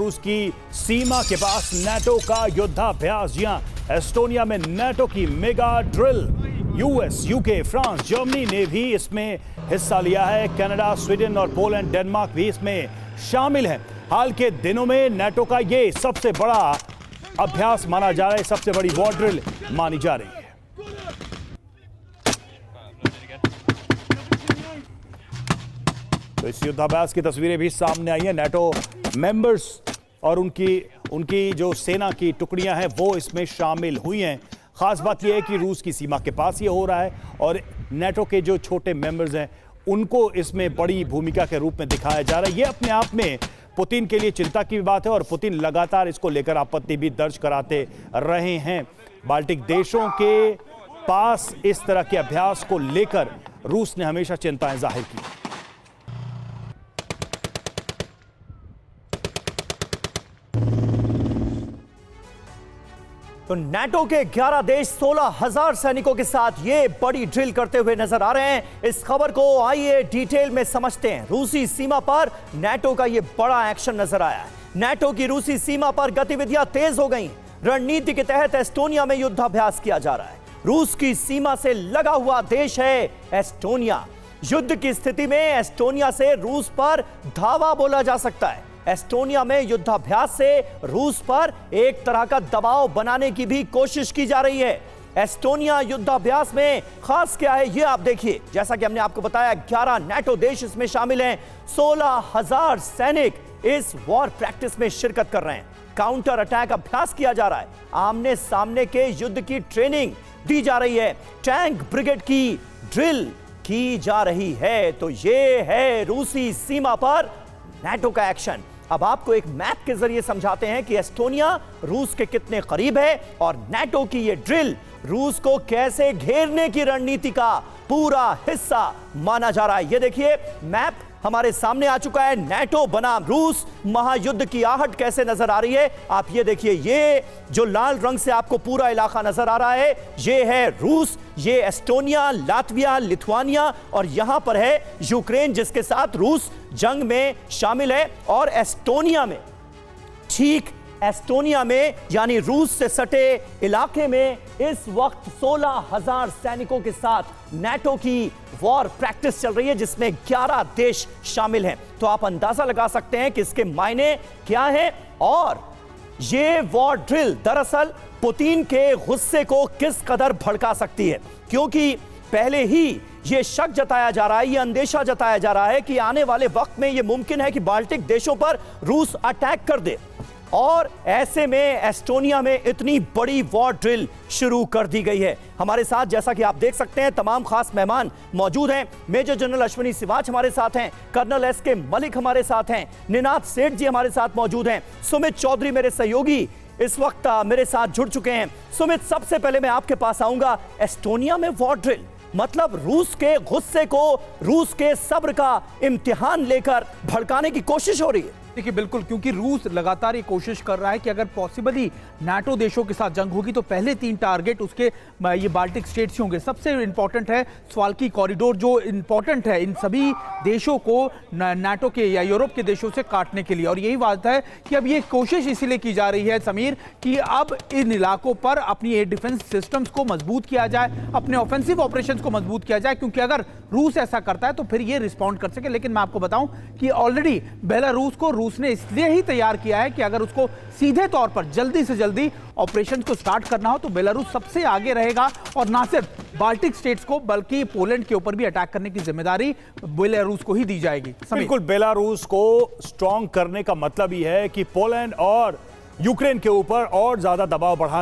Belarus की सीमा के पास NATO का युद्धाभ्यास। जी हां, एस्टोनिया में नाटो की mega drill. US, UK, France, Germany ने भी इसमें हिस्सा लिया है। कनाडा, स्वीडन और पोलैंड, डेनमार्क भी इसमें शामिल हैं। हाल के दिनों में नाटो का ये सबसे बड़ा अभ्यास माना जा रहा है, सबसे बड़ी वॉर ड्रिल मानी जा रही है। तो इस युद्धाभ्यास की तस्वीरें भी सामने आई हैं। नाटो मेंबर्स और उनकी जो सेना की टुकड़ियां हैं वो इसमें शामिल हुई हैं। खास बात यह है कि रूस की सीमा के पास ये हो रहा है और नाटो के जो छोटे मेंबर्स हैं उनको इसमें बड़ी भूमिका के रूप में दिखाया जा रहा है। ये अपने आप में पुतिन के लिए चिंता की बात है और पुतिन लगातार इसको लेकर आपत्ति भी दर्ज कराते रहे हैं। बाल्टिक देशों के पास इस तरह के अभ्यास को लेकर रूस ने हमेशा चिंताएं जाहिर की। तो नाटो के 11 देश 16,000 सैनिकों के साथ ये बड़ी ड्रिल करते हुए नजर आ रहे हैं। इस खबर को आइए डिटेल में समझते हैं। रूसी सीमा पर नाटो का ये बड़ा एक्शन नजर आया है। नाटो की रूसी सीमा पर गतिविधियां तेज हो गई। रणनीति के तहत एस्टोनिया में युद्धाभ्यास किया जा रहा है। रूस की सीमा से लगा हुआ देश है एस्टोनिया। युद्ध की स्थिति में एस्टोनिया से रूस पर धावा बोला जा सकता है। एस्टोनिया में युद्धाभ्यास से रूस पर एक तरह का दबाव बनाने की भी कोशिश की जा रही है। एस्टोनिया युद्धाभ्यास में खास क्या है ये आप देखिए। जैसा कि हमने आपको बताया 11 नाटो देश इसमें शामिल हैं। 16,000 सैनिक इस वॉर प्रैक्टिस में शिरकत कर रहे हैं। काउंटर अटैक अभ्यास किया जा रहा है। आमने सामने के युद्ध की ट्रेनिंग दी जा रही है। टैंक ब्रिगेड की ड्रिल की जा रही है। तो ये है रूसी सीमा पर नाटो का एक्शन। अब आपको एक मैप के जरिए समझाते हैं कि एस्टोनिया रूस के कितने करीब है और नाटो की ये ड्रिल रूस को कैसे घेरने की रणनीति का पूरा हिस्सा माना जा रहा है। ये देखिए मैप हमारे सामने आ चुका है। नाटो बनाम रूस महायुद्ध की आहट कैसे नजर आ रही है आप ये देखिए। ये जो लाल रंग से आपको पूरा इलाका नजर आ रहा है ये है रूस, ये एस्टोनिया, लातविया, लिथुआनिया और यहां पर है यूक्रेन जिसके साथ रूस जंग में शामिल है। और एस्टोनिया में, ठीक एस्टोनिया में यानी रूस से सटे इलाके में इस वक्त 16,000 सैनिकों के साथ नाटो की वॉर प्रैक्टिस चल रही है जिसमें 11 देश शामिल हैं। तो आप अंदाजा लगा सकते हैं कि इसके मायने क्या हैं और ये वॉर ड्रिल दरअसल पुतिन के गुस्से को किस कदर भड़का सकती है। क्योंकि पहले ही ये शक जताया जा रहा है, ये अंदेशा जताया जा रहा है कि आने वाले वक्त में ये मुमकिन है कि बाल्टिक देशों पर रूस अटैक कर दे। और ऐसे में एस्टोनिया में इतनी बड़ी वॉर ड्रिल शुरू कर दी गई है। हमारे साथ जैसा कि आप देख सकते हैं तमाम खास मेहमान मौजूद हैं। मेजर जनरल अश्विनी सिवाच हमारे साथ हैं, कर्नल एस.के. मलिक हमारे साथ हैं, निनाद सेठ जी हमारे साथ मौजूद हैं, सुमित चौधरी मेरे सहयोगी इस वक्त मेरे साथ जुड़ चुके हैं। सुमित, सबसे पहले मैं आपके पास आऊंगा। एस्टोनिया में वॉर ड्रिल मतलब रूस के गुस्से को, रूस के सब्र का इम्तिहान लेकर भड़काने की कोशिश हो रही है। देखिए बिल्कुल, क्योंकि रूस लगातार ये कोशिश कर रहा है कि अगर पॉसिबली नाटो देशों के साथ जंग होगी तो पहले 3 टारगेट उसके ये बाल्टिक स्टेट्स ही होंगे। सबसे इंपॉर्टेंट है स्वाल्की कॉरिडोर जो इंपॉर्टेंट है इन सभी देशों को नाटो के या यूरोप के देशों से काटने के लिए। और यही बात है कि अब ये कोशिश इसीलिए की जा रही है समीर कि अब इन इलाकों पर अपनी एयर डिफेंस सिस्टम्स को मजबूत किया जाए, अपने ऑफेंसिव ऑपरेशन को मजबूत किया जाए। क्योंकि अगर रूस ऐसा करता है तो फिर ये रिस्पॉन्ड कर सके। लेकिन मैं आपको बताऊं कि ऑलरेडी बेलारूस को रूस ने इसलिए ही तैयार किया है कि अगर उसको सीधे तौर पर जल्दी से जल्दी ऑपरेशन को स्टार्ट करना हो तो बेलारूस सबसे आगे रहेगा। और ना सिर्फ बाल्टिक स्टेट्स को बल्कि पोलैंड के ऊपर भी अटैक करने की जिम्मेदारी बेलारूस को ही दी जाएगी। बिल्कुल, बेलारूस को स्ट्रॉन्ग करने का मतलब ही है कि पोलैंड और यूक्रेन के ऊपर और ज्यादा दबाव बढ़ाना